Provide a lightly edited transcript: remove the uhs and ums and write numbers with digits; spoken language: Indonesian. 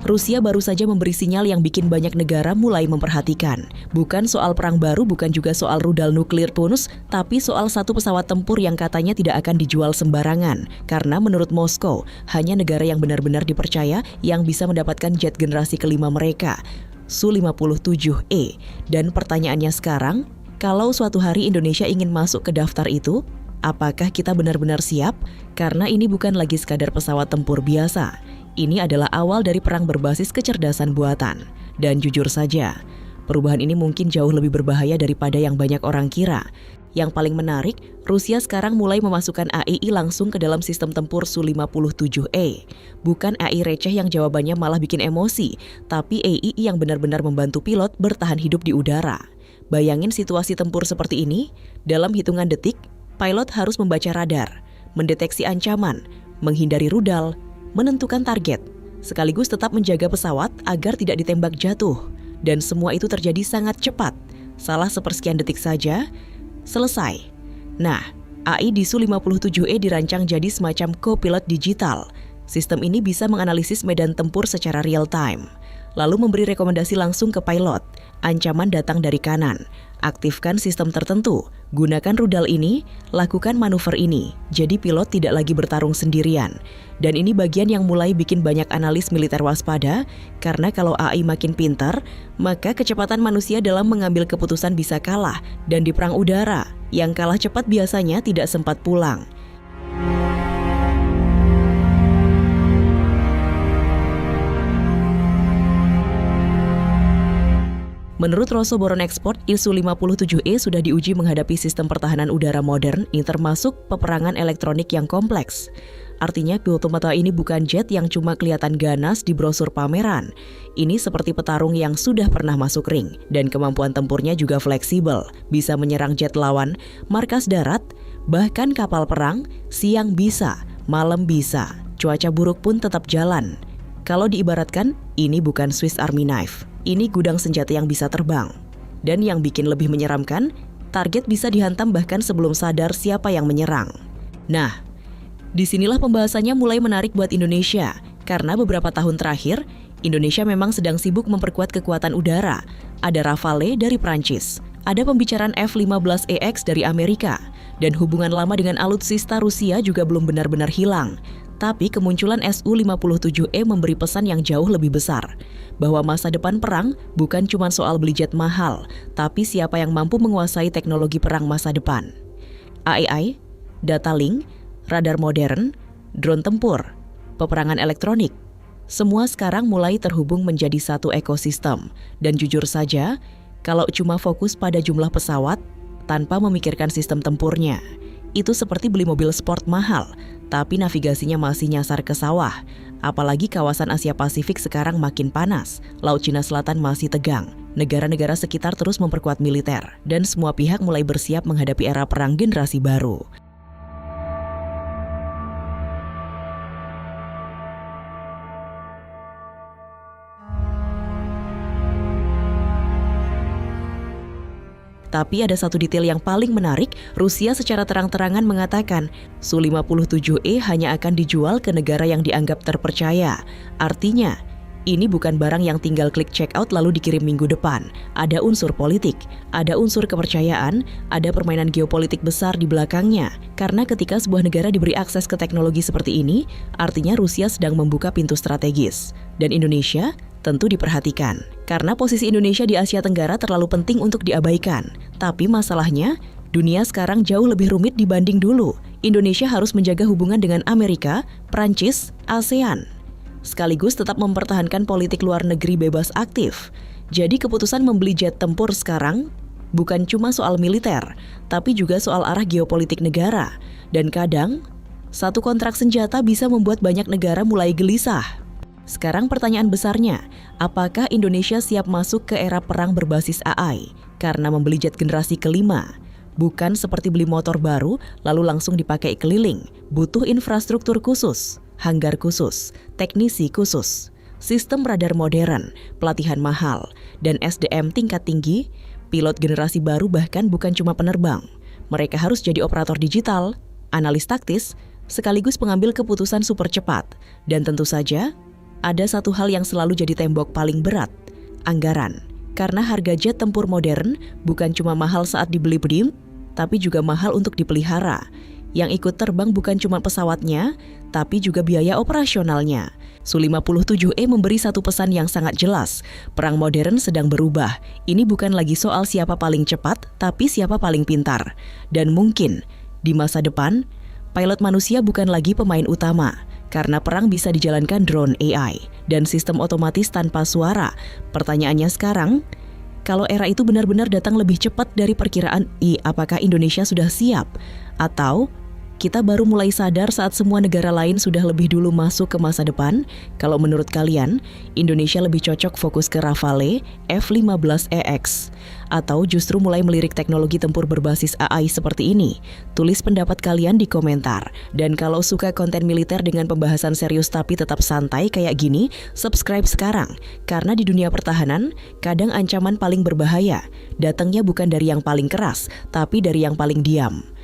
Rusia baru saja memberi sinyal yang bikin banyak negara mulai memperhatikan. Bukan soal perang baru, bukan juga soal rudal nuklir bonus, tapi soal satu pesawat tempur yang katanya tidak akan dijual sembarangan. Karena menurut Moskow, hanya negara yang benar-benar dipercaya yang bisa mendapatkan jet generasi kelima mereka, Su-57E. Dan pertanyaannya sekarang, kalau suatu hari Indonesia ingin masuk ke daftar itu, apakah kita benar-benar siap? Karena ini bukan lagi sekadar pesawat tempur biasa. Ini adalah awal dari perang berbasis kecerdasan buatan. Dan jujur saja, perubahan ini mungkin jauh lebih berbahaya daripada yang banyak orang kira. Yang paling menarik, Rusia sekarang mulai memasukkan AEI langsung ke dalam sistem tempur Su-57E. Bukan AI receh yang jawabannya malah bikin emosi, tapi AEI yang benar-benar membantu pilot bertahan hidup di udara. Bayangin situasi tempur seperti ini, dalam hitungan detik, pilot harus membaca radar, mendeteksi ancaman, menghindari rudal, menentukan target, sekaligus tetap menjaga pesawat agar tidak ditembak jatuh. Dan semua itu terjadi sangat cepat. Salah sepersekian detik saja, selesai. Nah, AI di Su-57E dirancang jadi semacam co-pilot digital. Sistem ini bisa menganalisis medan tempur secara real time, lalu memberi rekomendasi langsung ke pilot. Ancaman datang dari kanan, aktifkan sistem tertentu, gunakan rudal ini, lakukan manuver ini. Jadi pilot tidak lagi bertarung sendirian. Dan ini bagian yang mulai bikin banyak analis militer waspada, karena kalau AI makin pintar, maka kecepatan manusia dalam mengambil keputusan bisa kalah. Dan di perang udara, yang kalah cepat biasanya tidak sempat pulang. Menurut Rosso Boron Export, Su-57E sudah diuji menghadapi sistem pertahanan udara modern, ini termasuk peperangan elektronik yang kompleks. Artinya, Kyoto ini bukan jet yang cuma kelihatan ganas di brosur pameran. Ini seperti petarung yang sudah pernah masuk ring, dan kemampuan tempurnya juga fleksibel, bisa menyerang jet lawan, markas darat, bahkan kapal perang, siang bisa, malam bisa, cuaca buruk pun tetap jalan. Kalau diibaratkan, ini bukan Swiss Army knife. Ini gudang senjata yang bisa terbang. Dan yang bikin lebih menyeramkan, target bisa dihantam bahkan sebelum sadar siapa yang menyerang. Nah, disinilah pembahasannya mulai menarik buat Indonesia. Karena beberapa tahun terakhir, Indonesia memang sedang sibuk memperkuat kekuatan udara. Ada Rafale dari Prancis, ada pembicaraan F-15EX dari Amerika, dan hubungan lama dengan alutsista Rusia juga belum benar-benar hilang. Tapi kemunculan Su-57E memberi pesan yang jauh lebih besar, bahwa masa depan perang bukan cuma soal beli jet mahal, tapi siapa yang mampu menguasai teknologi perang masa depan. AI, data link, radar modern, drone tempur, peperangan elektronik, semua sekarang mulai terhubung menjadi satu ekosistem. Dan jujur saja, kalau cuma fokus pada jumlah pesawat, tanpa memikirkan sistem tempurnya, itu seperti beli mobil sport mahal, tapi navigasinya masih nyasar ke sawah. Apalagi kawasan Asia Pasifik sekarang makin panas, Laut Cina Selatan masih tegang, negara-negara sekitar terus memperkuat militer, dan semua pihak mulai bersiap menghadapi era perang generasi baru. Tapi ada satu detail yang paling menarik, Rusia secara terang-terangan mengatakan Su-57E hanya akan dijual ke negara yang dianggap terpercaya. Artinya, ini bukan barang yang tinggal klik check out lalu dikirim minggu depan. Ada unsur politik, ada unsur kepercayaan, ada permainan geopolitik besar di belakangnya. Karena ketika sebuah negara diberi akses ke teknologi seperti ini, artinya Rusia sedang membuka pintu strategis. Dan Indonesia tentu diperhatikan, karena posisi Indonesia di Asia Tenggara terlalu penting untuk diabaikan. Tapi masalahnya, dunia sekarang jauh lebih rumit dibanding dulu. Indonesia harus menjaga hubungan dengan Amerika, Prancis, ASEAN, sekaligus tetap mempertahankan politik luar negeri bebas aktif. Jadi keputusan membeli jet tempur sekarang bukan cuma soal militer, tapi juga soal arah geopolitik negara. Dan kadang, satu kontrak senjata bisa membuat banyak negara mulai gelisah. Sekarang pertanyaan besarnya, apakah Indonesia siap masuk ke era perang berbasis AI? Karena membeli jet generasi kelima, bukan seperti beli motor baru lalu langsung dipakai keliling. Butuh infrastruktur khusus, hanggar khusus, teknisi khusus, sistem radar modern, pelatihan mahal, dan SDM tingkat tinggi. Pilot generasi baru bahkan bukan cuma penerbang. Mereka harus jadi operator digital, analis taktis, sekaligus pengambil keputusan super cepat. Dan tentu saja, ada satu hal yang selalu jadi tembok paling berat, anggaran. Karena harga jet tempur modern bukan cuma mahal saat dibeli berdiem, tapi juga mahal untuk dipelihara. Yang ikut terbang bukan cuma pesawatnya, tapi juga biaya operasionalnya. Su-57E memberi satu pesan yang sangat jelas. Perang modern sedang berubah. Ini bukan lagi soal siapa paling cepat, tapi siapa paling pintar. Dan mungkin, di masa depan, pilot manusia bukan lagi pemain utama. Karena perang bisa dijalankan drone AI dan sistem otomatis tanpa suara. Pertanyaannya sekarang, kalau era itu benar-benar datang lebih cepat dari perkiraan, apakah Indonesia sudah siap? Atau kita baru mulai sadar saat semua negara lain sudah lebih dulu masuk ke masa depan? Kalau menurut kalian, Indonesia lebih cocok fokus ke Rafale, F-15EX, atau justru mulai melirik teknologi tempur berbasis AI seperti ini? Tulis pendapat kalian di komentar. Dan kalau suka konten militer dengan pembahasan serius tapi tetap santai kayak gini, subscribe sekarang. Karena di dunia pertahanan, kadang ancaman paling berbahaya datangnya bukan dari yang paling keras, tapi dari yang paling diam.